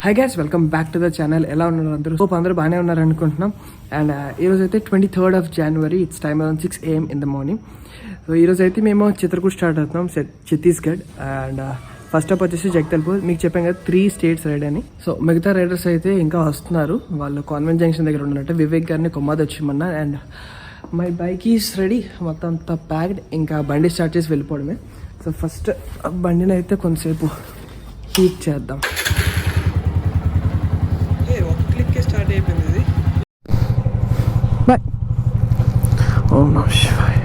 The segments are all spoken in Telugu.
Hi guys, welcome back to the channel. ఎలా ఉన్నారు అందరూ? హోప్ అందరూ బాగానే ఉన్నారు అనుకుంటున్నాం. అండ్ ఈరోజు అయితే 23rd January, it's time around 6 AM in the morning. So ఈరోజు అయితే మేము చిత్రకూట్ స్టార్ట్ అవుతున్నాం, ఛత్తీస్గఢ్. అండ్ ఫస్ట్ అప్ వచ్చేసి జగదల్పూర్. మీకు చెప్పాం కదా 3 states రైడ్ అని. సో మిగతా రైడర్స్ అయితే ఇంకా వస్తున్నారు. వాళ్ళు కాన్వెంట్ జంక్షన్ దగ్గర ఉన్నట్టు వివేక్ గారిని కొమ్మది వచ్చిమన్నా. And my bike is ready, మొత్తం అంతా ప్యాక్డ్. ఇంకా బండి స్టార్ట్ చేసి వెళ్ళిపోవడమే. సో ఫస్ట్ బండిని అయితే కొంతసేపు హీట్ చేద్దాం. స్టార్ట్ అయిపోయింది ఇది. బాయ్. ఓం నమః శివాయ.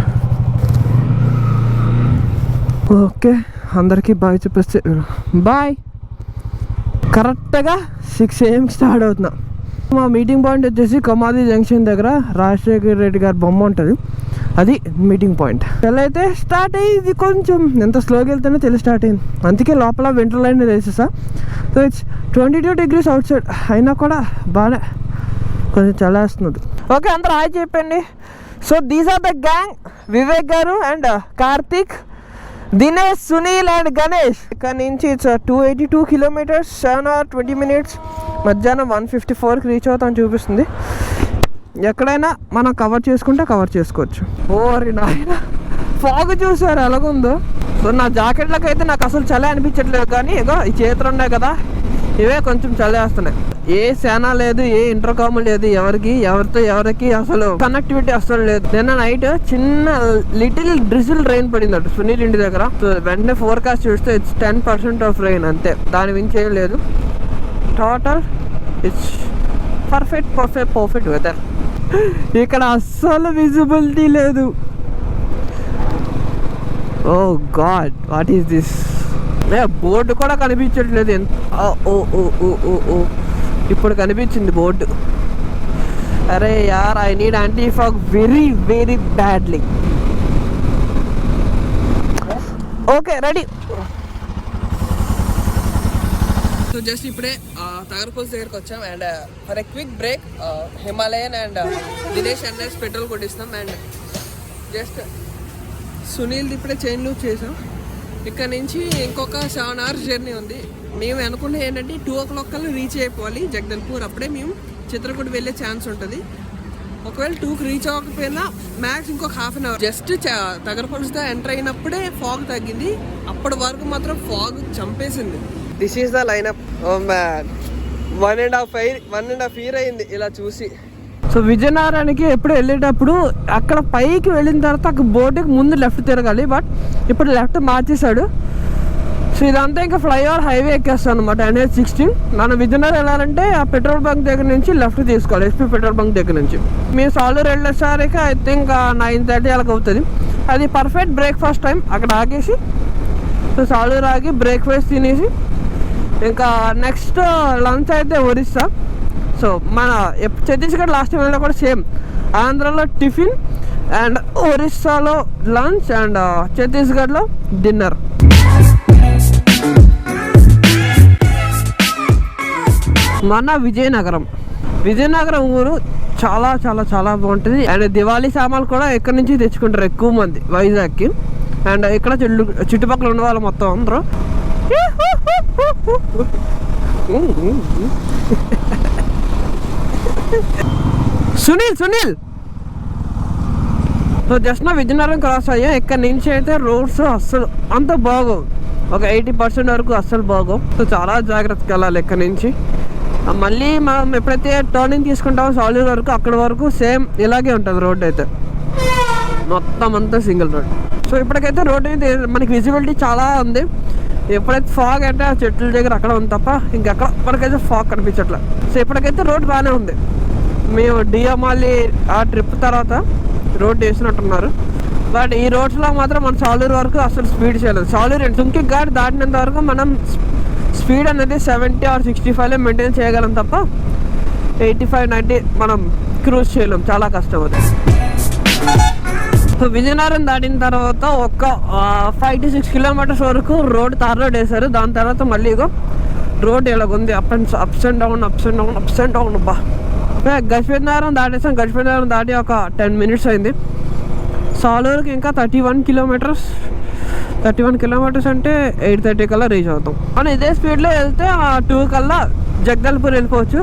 ఓకే, అందరికీ బాయ్ చెప్పేస్తే బాయ్. కరెక్ట్గా 6 AM స్టార్ట్ అవుతున్నాం. మా మీటింగ్ పాయింట్ వచ్చేసి కమాది జంక్షన్ దగ్గర రాజశేఖర్ రెడ్డి గారి బొమ్మ ఉంటుంది, అది మీటింగ్ పాయింట్. అయితే స్టార్ట్ అయ్యింది, కొంచెం ఎంత స్లోగా వెళ్తేనే తెలిసి స్టార్ట్ అయింది. అందుకే లోపల వింటర్ లైన్ వేసేసా. So it's 22 degrees outside, అయినా కూడా బాగానే కొంచెం చల్లేస్తున్నది. ఓకే, అందరూ హాయ్ చెప్పండి. So these are the gang. Vivek garu and Karthik, Dinesh, Sunil and Ganesh. ఇక్కడ నుంచి ఇట్స్ 282 kilometers, 7 hours 20 minutes. మధ్యాహ్నం 1:54కి రీచ్ అవుతామని చూపిస్తుంది. ఎక్కడైనా మనం కవర్ చేసుకుంటే కవర్ చేసుకోవచ్చు. ఓరి నాయన, ఫాగ్ చూసారు ఎలాగుందో. సో నా జాకెట్లకు అయితే నాకు అసలు చలి అనిపించట్లేదు, కానీ ఇగో ఈ చేతులు ఉన్నాయి కదా, ఇవే కొంచెం చలేస్తున్నాయి. ఏ సేనా లేదు, ఏ ఇంటర్కామ్ లేదు, ఎవరికి అసలు కనెక్టివిటీ అసలు లేదు. నిన్న నైట్ చిన్న లిటిల్ డ్రిజిల్ రైన్ పడింది అటు సునీల్ ఇంటి దగ్గర. సో వెంటనే ఫోర్కాస్ట్ చూస్తే ఇట్స్ 10% ఆఫ్ రైన్, అంతే, దాని మించి ఏం లేదు. Total it's perfect weather. ఇక్కడ అస్సలు విజిబిలిటీ లేదు. Oh god, what is this? Board కూడా కనిపించట్లేదు. ఓ ఇప్పుడు కనిపించింది బోర్డు. అరే యార్, I need anti fog very very badly. Okay, ready. So just ఇప్పుడే తగరపూల్ దగ్గరకు వచ్చాం. And for a quick break Himalayan and Dinesh అన్నర్స్ పెట్రోల్ కొట్టిస్తాం. అండ్ జస్ట్ సునీల్ది ఇప్పుడే చైన్ లూప్ చేసాం. ఇక్కడ నుంచి ఇంకొక 7 hours జర్నీ ఉంది. మేము అనుకునే ఏంటంటే 2 o'clock కల్లా రీచ్ అయిపోవాలి జగదల్పూర్. అప్పుడే మేము చిత్రకూట్ వెళ్ళే ఛాన్స్ ఉంటుంది. ఒకవేళ 2కి రీచ్ అవ్వకపోయినా మ్యాక్స్ ఇంకొక 1/2 hour. జస్ట్ తగరపూల్స్గా ఎంటర్ అయినప్పుడే ఫాగ్ తగ్గింది. అప్పటి వరకు మాత్రం ఫాగ్ చంపేసింది. This is the lineup. Oh man, 1.5 year అయింది ఇలా చూసి. సో విజయనగరానికి ఎప్పుడు వెళ్ళేటప్పుడు అక్కడ పైకి వెళ్ళిన తర్వాత అక్కడ బోర్డుకి ముందు లెఫ్ట్ తిరగాలి, బట్ ఇప్పుడు లెఫ్ట్ మార్చేశాడు. సో ఇదంతా ఇంకా ఫ్లైఓవర్ హైవే ఎక్కేస్తాను అనమాట, NH16. మనం విజయనగరం వెళ్ళాలంటే ఆ పెట్రోల్ బంక్ దగ్గర నుంచి లెఫ్ట్ తీసుకోవాలి, SP పెట్రోల్ బంక్ దగ్గర నుంచి. మేము సాలూరు వెళ్ళేసరికి ఐ థింక్ 9:30 అలాగ అవుతుంది. అది పర్ఫెక్ట్ బ్రేక్ఫాస్ట్ టైం. అక్కడ ఆగేసి సో సాలూరు ఆగి బ్రేక్ఫాస్ట్ తినేసి ఇంకా నెక్స్ట్ లంచ్ అయితే ఒరిస్సా. సో మన ఛత్తీస్గఢ్ లాస్ట్ టైం వెళ్ళినా కూడా సేమ్, ఆంధ్రాలో టిఫిన్ అండ్ ఒరిస్సాలో లంచ్ అండ్ ఛత్తీస్గఢ్లో డిన్నర్. మన విజయనగరం ఊరు చాలా చాలా చాలా బాగుంటుంది. అండ్ దివాళీ సామాన్లు కూడా ఎక్కడి నుంచి తెచ్చుకుంటారు ఎక్కువ మంది వైజాగ్కి. అండ్ ఇక్కడ చుట్టుపక్కల ఉన్న వాళ్ళు మొత్తం అందరూ సునీల్. సో జస్ట్ నా విజయనగరం క్రాస్ అయ్యా. ఇక్కడ నుంచి అయితే రోడ్స్ అస్సలు అంత బాగోవు, ఒక 80% వరకు అస్సలు బాగోవు. సో చాలా జాగ్రత్తగా వెళ్ళాలి ఇక్కడ నుంచి. మళ్ళీ మనం ఎప్పుడైతే టర్నింగ్ తీసుకుంటామో సాలూరు వరకు, అక్కడ వరకు సేమ్ ఇలాగే ఉంటుంది రోడ్ అయితే, మొత్తం అంతా సింగిల్ రోడ్. సో ఇప్పటికైతే రోడ్ అయితే మనకి విజిబిలిటీ చాలా ఉంది. ఎప్పుడైతే ఫాగ్ అంటే ఆ చెట్ల దగ్గర అక్కడ ఉంది తప్ప ఇంకెక్కడ మనకైతే ఫాగ్ కనిపించట్లే. సో ఇప్పటికైతే రోడ్ బాగానే ఉంది. మేము డిఎంఆర్లీ ఆ ట్రిప్ తర్వాత రోడ్ వేసినట్టున్నారు, బట్ ఈ రోడ్స్లో మాత్రం మన సాలూరు వరకు అసలు స్పీడ్ చేయలేదు. సాలూరు తుంకి ఘాట్ దాటినంత వరకు మనం స్పీడ్ అనేది 70 or 65 మెయింటైన్ చేయగలం తప్ప 85-90 మనం క్రూజ్ చేయలేం, చాలా కష్టం అది. సో విజయనగరం దాటిన తర్వాత ఒక 5 to 6 kilometers వరకు రోడ్ తార్ రోడ్ వేశారు. దాని తర్వాత మళ్ళీ ఇగో రోడ్ ఇలాగుంది, అప్స్ అండ్ డౌన్. బా, గజపతినగరం దాటేసాం. గజపతినగరం దాటి ఒక 10 minutes అయింది. సాలూరుకి ఇంకా 31 kilometers. 31 kilometers అంటే 8:30 కల్లా రీచ్ అవుతాం. మనం ఇదే స్పీడ్లో వెళ్తే 2 కల్లా జగదల్పూర్ వెళ్ళిపోవచ్చు.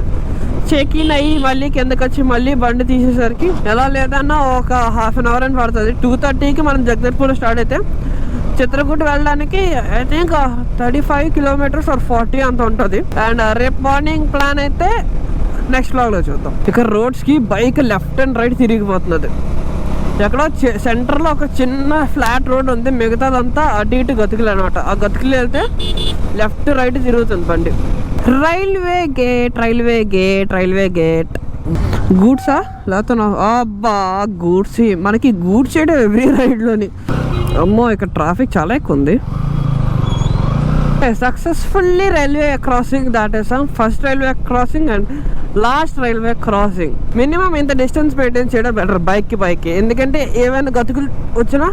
చెక్ ఇన్ అయ్యి మళ్ళీ కిందకి వచ్చి మళ్ళీ బండి తీసేసరికి ఎలా లేదన్నా ఒక హాఫ్ అన్ అవర్ అని పడుతుంది. 2:30కి మనం జగదల్పూర్ స్టార్ట్ అయితే చిత్రకూట వెళ్ళడానికి ఐ థింక్ 35 కిలోమీటర్స్ ఆర్ 40 అంత ఉంటుంది. అండ్ రేపు మార్నింగ్ ప్లాన్ అయితే నెక్స్ట్ వ్లాగ్లో చూద్దాం. ఇక రోడ్స్కి బైక్ లెఫ్ట్ అండ్ రైట్ తిరిగిపోతున్నది. ఎక్కడో సెంటర్లో ఒక చిన్న ఫ్లాట్ రోడ్ ఉంది, మిగతాదంతా అటు ఇటు గతుకులు అనమాట. ఆ గతుకులు వెళ్తే లెఫ్ట్ రైట్ తిరుగుతుంది బండి. రైల్వే గేట్ గూడ్సా లేకపోతే అబ్బా గూడ్స్, మనకి గూడ్స్ చేయడం ఎవ్రీ రైడ్లోని. అమ్మో ఇక్కడ ట్రాఫిక్ చాలా ఎక్కువ ఉంది. సక్సెస్ఫుల్లీ రైల్వే క్రాసింగ్ దాటేసాం. First railway crossing and last railway crossing. Minimum ఇంత డిస్టెన్స్ మెయింటైన్ చేయడం బెటర్ బైక్కి, ఎందుకంటే ఏమైనా గతుకులు వచ్చినా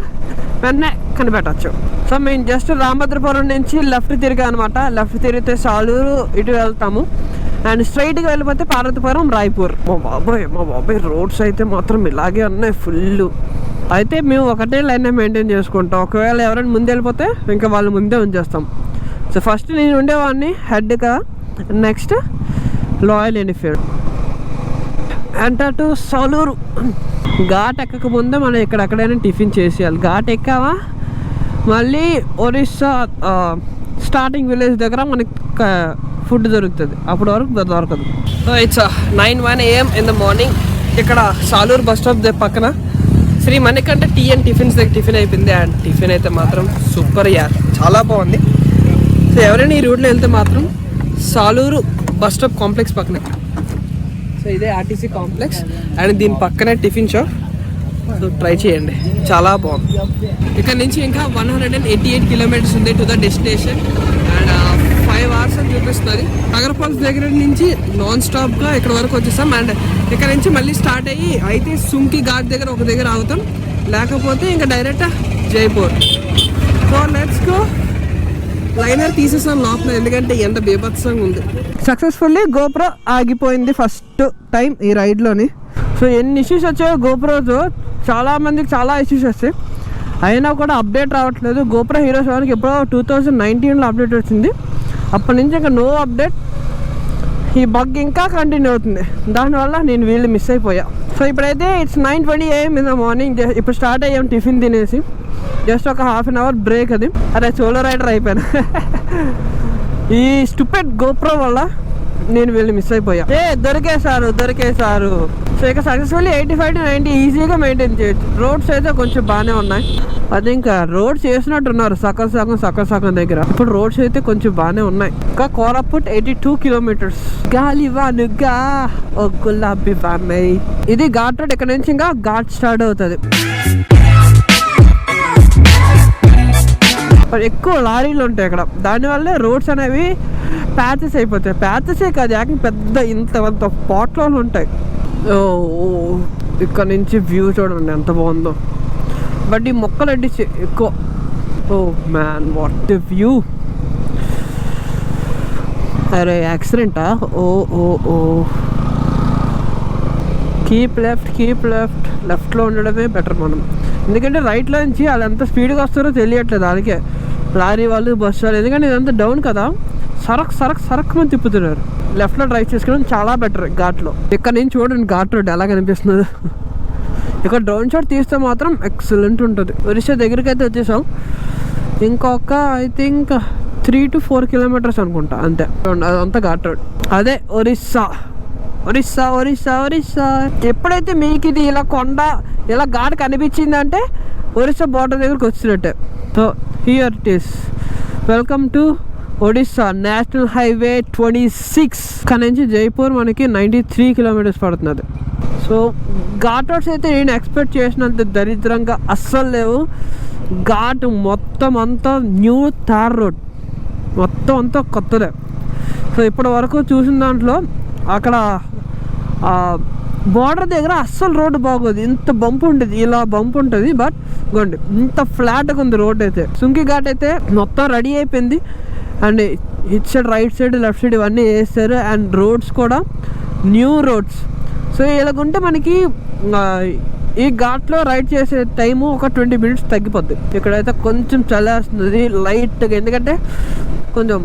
వెంటనే కనిపెట్టచ్చు. సో మేము జస్ట్ రామభద్రపురం నుంచి లెఫ్ట్ తిరిగా అనమాట. లెఫ్ట్ తిరిగితే సాలూరు ఇటు వెళ్తాము అండ్ స్ట్రైట్గా వెళ్ళిపోతే పార్వతీపురం, రాయ్పూర్. మా బాబాయ్ రోడ్స్ అయితే మాత్రం ఇలాగే ఉన్నాయి ఫుల్. అయితే మేము ఒకటే లైన్ మెయింటైన్ చేసుకుంటాం. ఒకవేళ ఎవరైనా ముందు వెళ్ళిపోతే ఇంకా వాళ్ళు ముందే ఉంచేస్తాం. సో ఫస్ట్ నేను ఉండేవాడిని హెడ్గా, next Royal Enfield. Enter to Saluru. Ghat ఎక్కక ముందే మనం ఎక్కడెక్కడైనా టిఫిన్ చేసేయాలి. ఘాట్ ఎక్కావా మళ్ళీ ఒరిస్సా స్టార్టింగ్ విలేజ్ దగ్గర మనకి ఫుడ్ దొరుకుతుంది, అప్పటి వరకు దొరకదు. So it's 9:01 AM in the morning. ఇక్కడ సాలూరు బస్ స్టాప్ పక్కన Shri Manikanta tea and tiffins దగ్గర టిఫిన్ అయిపోయింది. అండ్ టిఫిన్ అయితే మాత్రం సూపర్ యార్, చాలా బాగుంది. సో ఎవరైనా ఈ రూట్లో వెళ్తే మాత్రం సాలూరు బస్ స్టాప్ కాంప్లెక్స్ పక్కనే. సో ఇదే ఆర్టీసీ కాంప్లెక్స్ అండ్ దీని పక్కనే టిఫిన్ షాప్. సో ట్రై చేయండి, చాలా బాగుంది. ఇక్కడ నుంచి ఇంకా 188 కిలోమీటర్స్ ఉంది to the destination. And 5 hours అని చూపిస్తుంది. నగరపాల్స్ దగ్గర నుంచి నాన్ స్టాప్గా ఇక్కడ వరకు వచ్చేస్తాం. అండ్ ఇక్కడ నుంచి మళ్ళీ స్టార్ట్ అయ్యి అయితే సుంకి ఘాట్ దగ్గర ఒక దగ్గర ఆగుతాం, లేకపోతే ఇంకా direct Jaipur. So let's go. Liner తీసేసాం లోపల, ఎందుకంటే ఎంత బీభత్సంగా ఉంది. సక్సెస్ఫుల్లీ గోప్రో ఆగిపోయింది ఫస్ట్ టైం ఈ రైడ్లోని. సో ఎన్ని ఇష్యూస్ వచ్చాయో గోప్రోతో, చాలామందికి చాలా ఇష్యూస్ వస్తాయి, అయినా కూడా అప్డేట్ రావట్లేదు. గోప్రో హీరో 7కి ఎప్పుడో 2019లో అప్డేట్ వచ్చింది, అప్పటి నుంచి ఇంకా నో అప్డేట్. ఈ బగ్ ఇంకా కంటిన్యూ అవుతుంది, దానివల్ల నేను వీళ్ళు మిస్ అయిపోయా. సో ఇప్పుడైతే it's 9:20 AM in the morning. ఇప్పుడు స్టార్ట్ అయ్యాం టిఫిన్ తినేసి. జస్ట్ ఒక హాఫ్ అన్ అవర్ బ్రేక్. అది అరే సోలో రైడర్ అయిపోయాను. ఈ స్టూపిడ్ గోప్రో వల్ల నేను వీళ్ళు మిస్ అయిపోయా. దొరికేశారు. సో ఇక సక్సెస్ఫుల్లీ 85 to 90 ఈజీగా మెయింటైన్ చేయొచ్చు. రోడ్స్ అయితే కొంచెం బాగానే ఉన్నాయి. అది ఇంకా రోడ్స్ చేసినట్టున్నారు సగం దగ్గర. ఇప్పుడు రోడ్స్ అయితే కొంచెం బాగానే ఉన్నాయి. ఇంకా కోరాపుట్ 82 కిలోమీటర్స్. గాలివానుగా ఓ గులాబీ బాన్నై. ఇది ఘాట్ రోడ్. ఇక్కడ నుంచి ఇంకా ఘాట్ స్టార్ట్ అవుతుంది. ఎక్కువ లారీలు ఉంటాయి ఇక్కడ, దానివల్లే రోడ్స్ అనేవి ప్యాచెస్ అయిపోతాయి. ప్యాచెసే కాదు, యాక్చువల్లీ పెద్ద ఇంత పాట్లో ఉంటాయి. ఇక్కడ నుంచి వ్యూ చూడండి ఎంత బాగుందో. బట్ ఈ మొక్కలు అంటే ఎక్కువ. Oh man what view. అరే యాక్సిడెంటా? ఓ కీప్ లెఫ్ట్లో ఉండడమే బెటర్ మనం, ఎందుకంటే రైట్లో నుంచి వాళ్ళు ఎంత స్పీడ్గా వస్తారో తెలియట్లేదు. దానికే లారీ వాళ్ళు, బస్సు వాళ్ళు, ఎందుకంటే ఇదంతా డౌన్ కదా, సరక్ మంది తిప్పుతున్నారు. లెఫ్ట్లో డ్రైవ్ చేసుకోవడం చాలా బెటర్ ఘాట్లో. ఇక్కడ నుంచి చూడండి ఘాట్ రోడ్ ఎలా కనిపిస్తుంది. ఇక్కడ డ్రోన్ షాట్ తీస్తే మాత్రం ఎక్సలెంట్ ఉంటుంది. ఒరిస్సా దగ్గరికి అయితే వచ్చేసాం. ఇంకొక ఐ థింక్ 3 to 4 కిలోమీటర్స్ అనుకుంటా, అంతే. అదంతా ఘాట్ రోడ్. అదే ఒరిస్సా. ఎప్పుడైతే మీకు ఇది ఇలా కొండ ఇలా ఘాట్ కనిపించిందంటే ఒరిస్సా బార్డర్ దగ్గరికి వచ్చినట్టే. So here it is. Welcome to Odisha national highway 26. ఇక్కడ నుంచి జైపూర్ మనకి 93 కిలోమీటర్స్ పడుతున్నది. సో ఘాట్ రోడ్స్ అయితే నేను ఎక్స్పెక్ట్ చేసినంత దరిద్రంగా అస్సలు లేవు. ఘాట్ మొత్తం అంతా న్యూ తార్ రోడ్, మొత్తం అంతా కొత్తదే. సో ఇప్పటి వరకు చూసిన దాంట్లో అక్కడ బార్డర్ దగ్గర అస్సలు రోడ్డు బాగోదు. ఇంత బంప్ ఉంటుంది, ఇలా బంప్ ఉంటుంది, బట్ గోండి ఇంత ఫ్లాట్గా ఉంది రోడ్ అయితే. సుంకి ఘాట్ అయితే మొత్తం రెడీ అయిపోయింది. And it side, right side, left side ఇవన్నీ వేస్తారు. అండ్ రోడ్స్ కూడా న్యూ రోడ్స్. సో ఇలాగుంటే మనకి ఈ ఘాట్లో రైడ్ చేసే టైము ఒక 20 minutes తగ్గిపోద్ది. ఇక్కడైతే కొంచెం చల్లేస్తుంది లైట్గా, ఎందుకంటే కొంచెం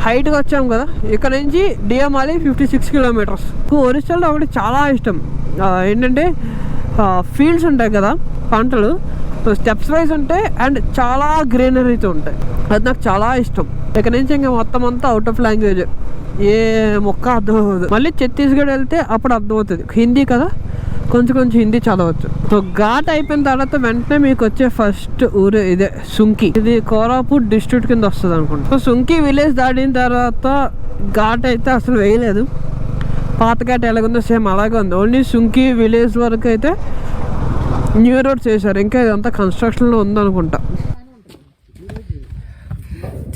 హైట్గా వచ్చాం కదా, ఇక్కడ నుంచి డిఎంఆలి 56 కిలోమీటర్స్. ఒరిస్సాలో ఒకటి చాలా ఇష్టం ఏంటంటే ఫీల్డ్స్ ఉంటాయి కదా, పంటలు స్టెప్స్ వైజ్ ఉంటాయి అండ్ చాలా గ్రీనరీతో ఉంటాయి. అది నాకు చాలా ఇష్టం. ఇక్కడ నుంచి ఇంకా మొత్తం అంతా అవుట్ ఆఫ్ లాంగ్వేజ్, ఏ మొక్క అర్థం అవ్వదు. మళ్ళీ ఛత్తీస్గఢ్ వెళ్తే అప్పుడు అర్థమవుతుంది, హిందీ కదా, కొంచెం హిందీ చదవచ్చు. సో ఘాట్ అయిపోయిన తర్వాత వెంటనే మీకు వచ్చే ఫస్ట్ ఊరు ఇదే సుంకి. ఇది కోరాపుట్ డిస్ట్రిక్ట్ కింద వస్తుంది అనుకుంటా. సో సుంకి విలేజ్ దాటిన తర్వాత ఘాట్ అయితే అసలు వేయలేదు. పాత ఘాట్ ఎలాగుందో సేమ్ అలాగే ఉంది. ఓన్లీ సుంకి విలేజ్ వరకు అయితే న్యూ రోడ్ చేశారు, ఇంకా ఇదంతా కన్స్ట్రక్షన్లో ఉందనుకుంటా.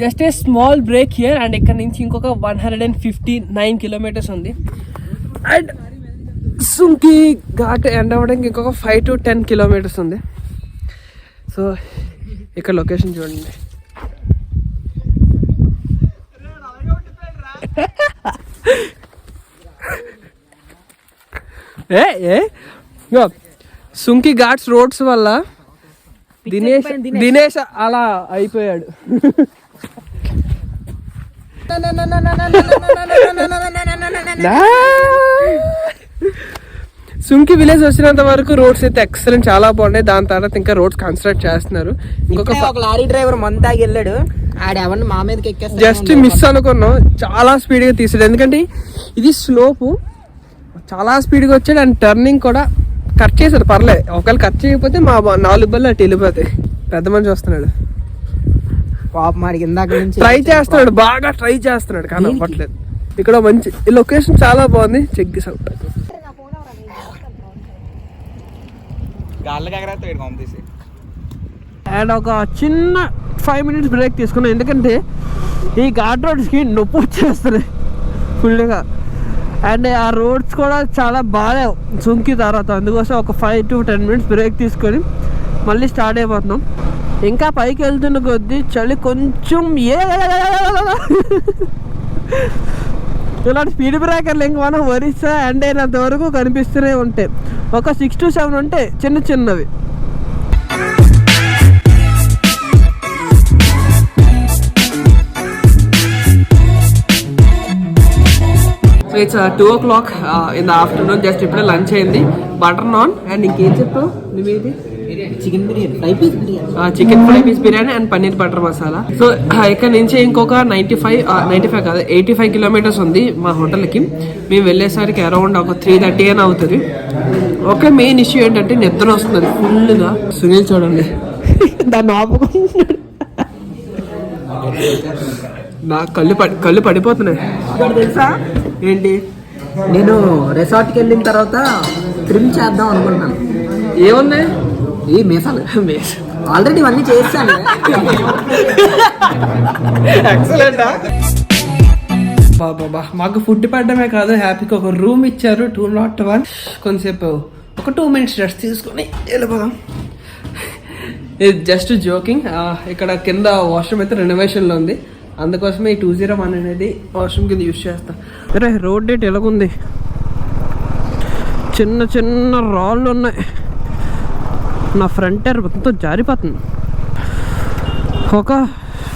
Just a small break here and ఇక్కడ నుంచి ఇంకొక 159 కిలోమీటర్స్ ఉంది. అండ్ సుంకి ఘాట్ ఎండ్ అవ్వడానికి ఇంకొక 5 to 10 కిలోమీటర్స్ ఉంది. సో ఇక్కడ లొకేషన్ చూడండి. సుంకి ఘాట్స్ రోడ్స్ వల్ల దినేష్ అలా అయిపోయాడు. సుంకి విలేజ్ వచ్చినంత వరకు రోడ్స్ అయితే ఎక్సలెంట్, చాలా బాగున్నాయి. దాని తర్వాత ఇంకా రోడ్స్ కన్స్ట్రక్ట్ చేస్తున్నారు. ఇంకొక లారీ డ్రైవర్ మంతాగి వెళ్ళాడు, ఆడెవరిని మా మీదకి ఎక్కేస్తాడు. జస్ట్ మిస్ అనుకున్నాం, చాలా స్పీడ్గా తీసాడు. ఎందుకంటే ఇది స్లోపు, చాలా స్పీడ్గా వచ్చాడు. అండ్ టర్నింగ్ కూడా కట్ చేశాడు, పర్లేదు. ఒకవేళ కట్ చేయకపోతే మా 4 బళ్ళు అటు వెళ్ళిపోతాయి. పెద్ద మనిషి వస్తున్నాడు, ట్రై చేస్తున్నాడు, బాగా ట్రై చేస్తున్నాడు కానీ అవ్వట్లేదు. ఇక్కడ మంచి లొకేషన్ చాలా బాగుంది, చెక్ దిస్ అవుట్. అండ్ ఒక చిన్న 5 minutes బ్రేక్ తీసుకున్నాం, ఎందుకంటే ఈ ఘాట్ రోడ్స్కి నొప్పి వచ్చేస్తున్నాయి ఫుల్గా. అండ్ ఆ రోడ్స్ కూడా చాలా బాగాలేవు సుంకి తర్వాత. అందుకోసం ఒక 5 to 10 minutes బ్రేక్ తీసుకొని మళ్ళీ స్టార్ట్ అయిపోతున్నాం. ఇంకా పైకి వెళ్తున్న కొద్దీ చలి కొంచెం ఇలాంటి స్పీడ్ బ్రేకర్లు ఇంక మనం ఒరిస్సా ఎండ్ అయినంత వరకు కనిపిస్తూనే ఉంటాయి. ఒక 6 to 7 ఉంటాయి చిన్నవి. So it's 2 o'clock in the afternoon. Just ఇప్పుడే లంచ్ అయింది, బటర్ నాన్ అండ్ ఇంకేం చెప్పావు నువ్వేది, chicken biryani, fry piece biryani, chicken fry piece biryani and paneer butter masala. So ఇక్కడ నుంచి ఇంకొక 95 కాదు 85 కిలోమీటర్స్ ఉంది మా హోటల్కి. మేము వెళ్ళేసరికి అరౌండ్ ఒక 3:30 అని అవుతుంది. ఓకే, మెయిన్ ఇష్యూ ఏంటంటే నిద్ర వస్తుంది ఫుల్గా. సునీల్ చూడండి దాన్ని ఆపుకుంటున్నాడు, నా కళ్ళు పడిపోతున్నాయి. తెలుసా ఏంటి, నేను రిసార్ట్కి వెళ్ళిన తర్వాత ట్రిమ్ చేద్దాం అనుకుంటున్నాను. ఏమున్నాయి ఈ మీసాలు ఆల్రెడీ ఇవన్నీ చేస్తాను. బాబా మాకు ఫుడ్ పెట్టడమే కాదు, హ్యాపీగా ఒక రూమ్ ఇచ్చారు 201. కొంతసేపు ఒక 2 minutes రెస్ట్ తీసుకొని వెళ్ళిపోదాం. ఇది జస్ట్ జోకింగ్. ఇక్కడ కింద వాష్రూమ్ అయితే రెనోవేషన్లో ఉంది, అందుకోసమే ఈ 201 అనేది వాష్రూమ్ కింద యూజ్ చేస్తాం. అరే రోడ్ డేట్ ఎలాగుంది, చిన్న రాళ్ళు ఉన్నాయి. నా ఫ్రంట్ టైర్ మొత్తం జారిపోతుంది. ఒక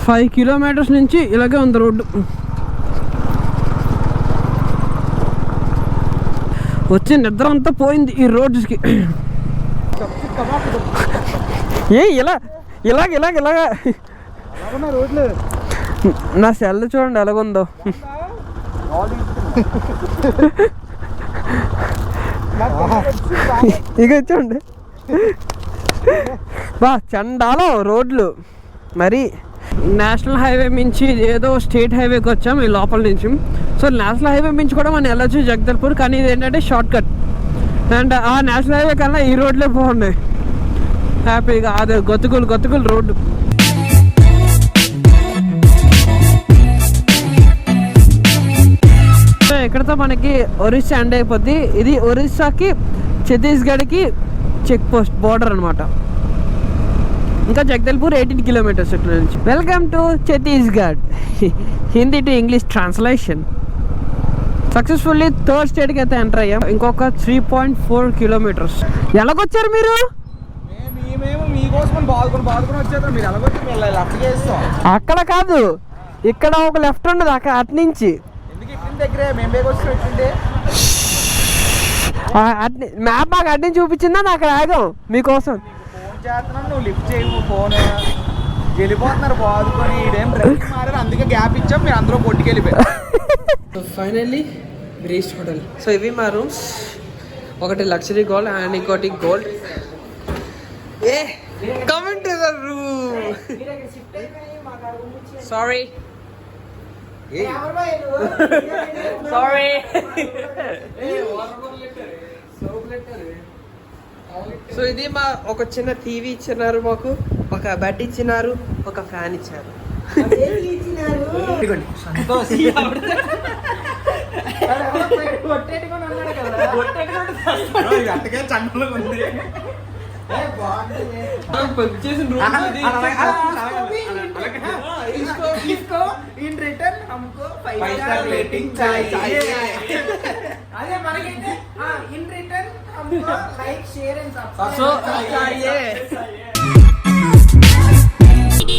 5 kilometers నుంచి ఇలాగే ఉంది రోడ్డు. వచ్చి నిద్ర అంతా పోయింది ఈ రోడ్స్కి. ఇలాగా రోడ్లు. నా సెల్ చూడండి ఎలాగుందో. ఇక చూడండి బా చండాలో రోడ్లు. మరి నేషనల్ హైవే మించి ఏదో స్టేట్ హైవేకి వచ్చాం ఈ లోపల నుంచి. సో నేషనల్ హైవే మించి కూడా మనం వెళ్ళొచ్చు జగదల్పూర్, కానీ ఇది ఏంటంటే షార్ట్ కట్. అండ్ ఆ నేషనల్ హైవే కన్నా ఈ రోడ్లే బాగున్నాయి హ్యాపీగా. అదే గతుకులు రోడ్డు. ఇక్కడతో మనకి ఒరిస్సా ఎండ్ అయిపోద్ది. ఇది ఒరిస్సాకి ఛత్తీస్గఢ్కి చెక్ పోస్ట్ బోర్డర్ అనమాట. ఇంకా జగదల్పూర్ 18 kilometers ఇక్కడ నుంచి. Welcome to Chhattisgarh, Hindi to English translation. Successfully 3rd స్టేట్కి అయితే ఎంటర్ అయ్యాం. ఇంకొక 3.4 kilometers. ఎలాగొచ్చారు మీరు? అక్కడ కాదు, ఇక్కడ ఒక లెఫ్ట్ ఉండదు అక్కడ అటు నుంచి మ్యాప్ మాకు అటు నుంచి చూపించిందా అక్కడ ఆగాం మీకోసం. నువ్వు లిఫ్ట్ చేయవు ఫోన్ వెళ్ళిపోతున్నారు బాదుకొని ఇదేం డ్రైవింగ్ మారారు అందుకే గ్యాప్ ఇచ్చాం మీరు అందరూ కొట్టుకెళ్ళిపోయారు. Finally reach hotel. సో ఇవి మా రూమ్స్, ఒకటి లగ్జరీ గోల్డ్ అండ్ ఇంకోటి gold. A coming to the room. Sorry sorry. So ఇది మా ఒక చిన్న టీవీ ఇచ్చినారు, మాకు ఒక బెడ్ ఇచ్చినారు, ఒక ఫ్యాన్ ఇచ్చారు.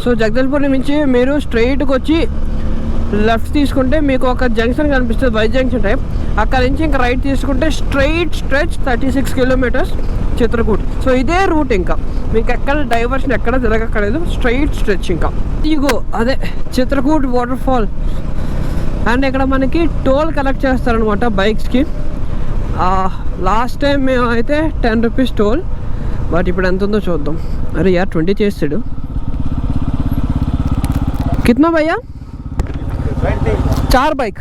సో జగదల్పూర్ నుంచి మీరు స్ట్రైట్కి వచ్చి లెఫ్ట్ తీసుకుంటే మీకు ఒక జంక్షన్ కనిపిస్తుంది, వై జంక్షన్ టైప్. అక్కడ నుంచి ఇంకా రైట్ తీసుకుంటే straight stretch 36 kilometres Chitrakoot. So ఇదే రూట్, ఇంకా మీకు ఎక్కడ డైవర్షన్ ఎక్కడ తిరగక్కర్లేదు, స్ట్రైట్ స్ట్రెచ్. ఇంకా ఇగో అదే చిత్రకూట్ వాటర్ ఫాల్. అండ్ ఇక్కడ మనకి టోల్ కలెక్ట్ చేస్తారనమాట బైక్స్కి. లాస్ట్ టైం మేము అయితే 10 రూపీస్ టోల్, బట్ ఇప్పుడు ఎంత ఉందో చూద్దాం. అరే యార్ 20 చేస్తాడు. కిतना भैया? 4 बाइक.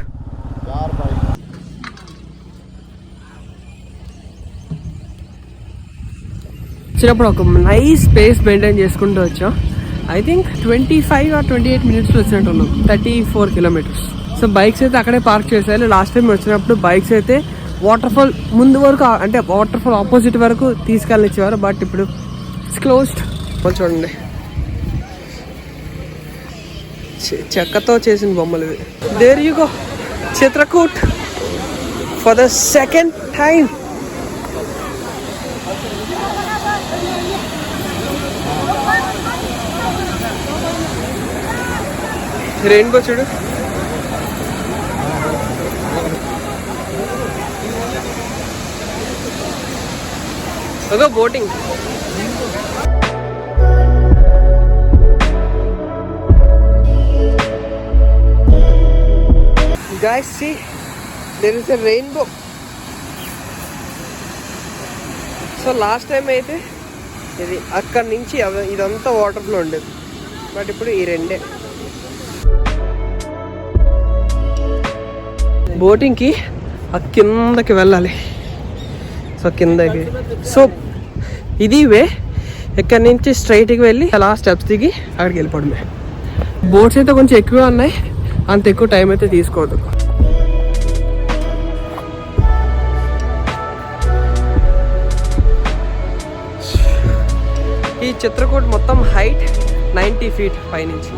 వచ్చినప్పుడు ఒక నైస్ స్పేస్ మెయింటైన్ చేసుకుంటూ వచ్చాం. ఐ థింక్ 25 or 28 మినిట్స్లో వచ్చినట్టు ఉన్నాం, 34 కిలోమీటర్స్. సో బైక్స్ అయితే అక్కడే పార్క్ చేసేయాలి. లాస్ట్ టైం వచ్చినప్పుడు బైక్స్ అయితే వాటర్ ఫాల్ ముందు వరకు, అంటే వాటర్ ఫాల్ ఆపోజిట్ వరకు తీసుకెళ్ళనిచ్చేవారు, బట్ ఇప్పుడు ఇట్స్ క్లోజ్డ్. చూడండి చెక్కతో చేసిన బొమ్మలు ఇవి. There you go, Chitrakoot for the second time. Rainbow చూడు. అదో boating. Guys, see, there is a rainbow. So last time అయితే ఇది అక్కడి నుంచి ఇదంతా వాటర్లో ఉండేది, బట్ ఇప్పుడు ఈ రెండే. బోటింగ్కి ఆ కిందకి వెళ్ళాలి. సో కిందకి, సో ఇది వే. ఇక్కడి నుంచి స్ట్రైట్కి వెళ్ళి అలా స్టెప్స్ దిగి అక్కడికి వెళ్ళిపోవడమే. బోట్స్ అయితే కొంచెం ఎక్కువ ఉన్నాయి, అంత ఎక్కువ టైం అయితే తీసుకోవద్దు. ఈ చిత్రకూట్ మొత్తం హైట్ 90 feet పైనుంచి.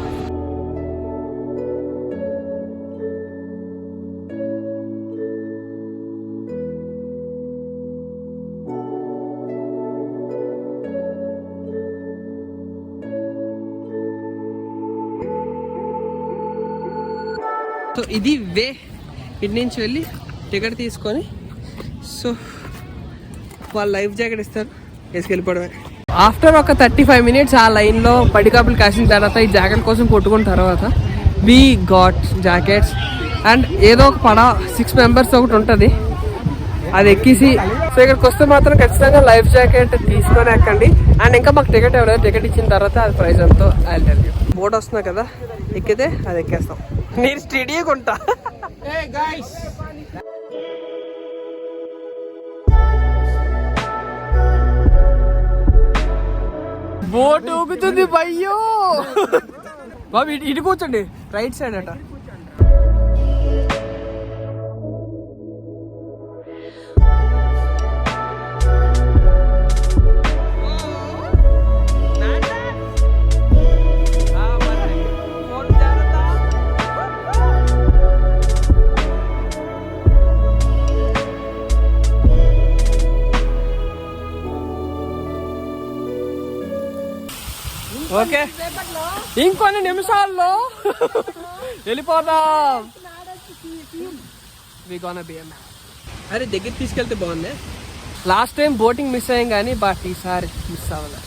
సో ఇది వే. ఇటు నుంచి వెళ్ళి టికెట్ తీసుకొని, సో వాళ్ళు లైఫ్ జాకెట్ ఇస్తారు, వేసుకెళ్ళిపోవడమే. ఆఫ్టర్ ఒక 35 minutes ఆ లైన్లో పడికాపులు కాసిన తర్వాత ఈ జాకెట్ కోసం కొట్టుకున్న తర్వాత వీ గాట్ జాకెట్స్. అండ్ ఏదో ఒక పడ 6 members ఒకటి ఉంటుంది, అది ఎక్కిసి. సో ఇక్కడికి వస్తే మాత్రం ఖచ్చితంగా లైఫ్ జాకెట్ తీసుకొని ఎక్కండి. అండ్ ఇంకా మాకు టికెట్ ఇవ్వలేదు, టికెట్ ఇచ్చిన తర్వాత అది ప్రైస్ ఎంతో బోట్ వస్తున్నా కదా, ఎక్కితే అది ఎక్కేస్తాం. నేను స్టడీ కొంటా. బోట్ ఊగుతుంది భయ్యో. బాబు ఇటు కూర్చోండి, రైట్ సైడ్ అట. ఓకే, ఇంకొన్ని నిమిషాల్లో వెళ్ళిపోదాం. We gonna be a man. అరే దగ్గర తీసుకెళ్తే బాగుంది. లాస్ట్ టైం బోటింగ్ మిస్ అయ్యాం కానీ బట్ ఈసారి మిస్ అవ్వలే.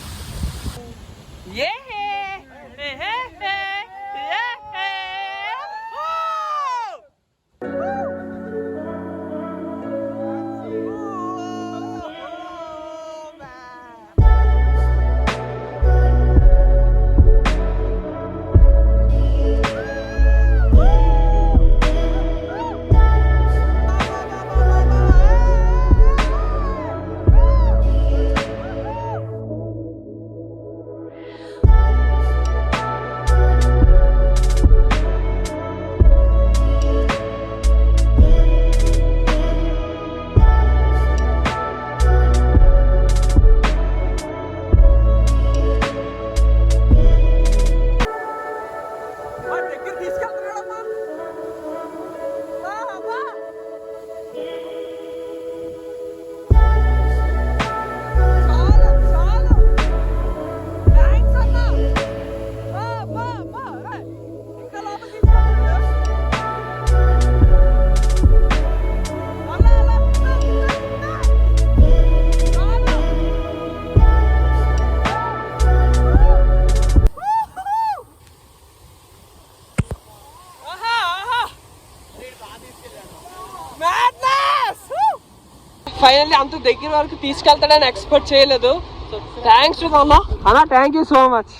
ఫైనల్లీ అంత దగ్గర వరకు తీసుకెళ్తాడని ఎక్స్పెక్ట్ చేయలేదు. సో థ్యాంక్స్ టు అన్న. అన్న థ్యాంక్ యూ సో మచ్.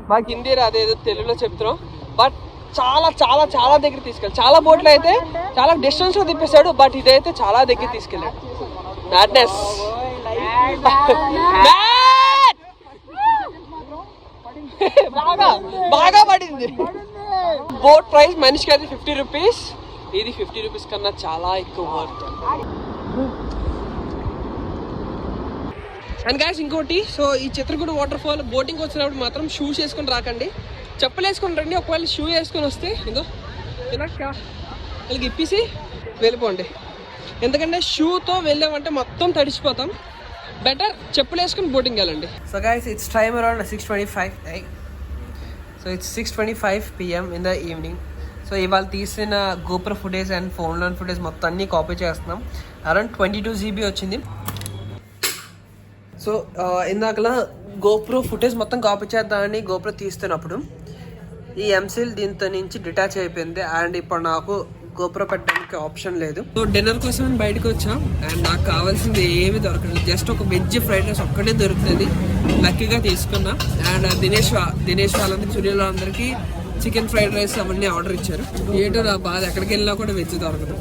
మాకు హిందీ రాదేదో తెలుగులో చెప్తున్నాం బట్ చాలా చాలా చాలా దగ్గర తీసుకెళ్ళి చాలా బోట్లు అయితే చాలా డిస్టెన్స్ లో తిప్పేశాడు బట్ ఇదైతే చాలా దగ్గర తీసుకెళ్ళాడు. మ్యాడ్నెస్. బాగా బాగా పడింది. బోట్ ప్రైస్ మనిషికి అయితే 50 రూపీస్. ఇది 50 రూపీస్ కన్నా చాలా ఎక్కువ వర్త్. అండ్ గాయస్ ఇంకోటి, సో ఈ చిత్రకూట వాటర్ ఫాల్ బోటింగ్ వచ్చినప్పుడు మాత్రం షూస్ వేసుకొని రాకండి, చెప్పులు వేసుకొని రండి. ఒకవేళ షూ వేసుకొని వస్తే ఇదో ఇలా వాళ్ళకి ఇప్పేసి వెళ్ళిపోండి. ఎందుకంటే షూతో వెళ్ళామంటే మొత్తం తడిచిపోతాం. బెటర్ చెప్పులు వేసుకొని బోటింగ్ వెళ్ళండి. So guys it's time around 6:25. So it's 6:25 PM in the evening. So ఇవాళ తీసిన గోప్రో ఫుటేజ్ అండ్ ఫోన్లోని ఫుటేజ్ మొత్తం అన్నీ కాపీ చేస్తున్నాం. అరౌండ్ 22 GB వచ్చింది. సో ఇందాకలా గోప్రో ఫుటేజ్ మొత్తం కాపీ చేద్దామని గోప్రో తీస్తున్నప్పుడు ఈ ఎంసీల్ దీంతో నుంచి డిటాచ్ అయిపోయింది అండ్ ఇప్పుడు నాకు గోప్రో పెట్టడానికి ఆప్షన్ లేదు. సో డిన్నర్ కోసం బయటకు వచ్చాం అండ్ నాకు కావాల్సింది ఏమి దొరకలేదు. జస్ట్ ఒక వెజ్ ఫ్రైడ్ రైస్ ఒక్కటే దొరుకుతుంది. లక్కీగా తీసుకున్నా. అండ్ దినేష్ వాళ్ళందరికీ సూర్యలో అందరికీ చికెన్ ఫ్రైడ్ రైస్ అవన్నీ ఆర్డర్ ఇచ్చారు. ఏంటో నా బాధ, ఎక్కడికి వెళ్ళినా కూడా వెజ్ దొరకదు.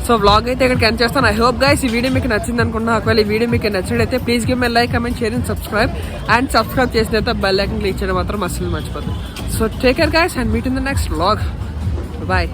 సో వ్లాగ్ అయితే ఇక్కడికి ఎండ్ చేస్తాను. ఐ హోప్ గైస్ ఈ వీడియో మీకు నచ్చింది అనుకుంటున్నా. ఒకవేళ ఈ వీడియో మీకు నచ్చినట్లయితే please give my like, comment, share and subscribe. And subscribe చేసిన తర్వాత బెల్ ఐకాన్ క్లిక్ చేయడం మాత్రం అస్సలు మర్చిపోతుంది. So take care guys and meet in the next vlog. Bye.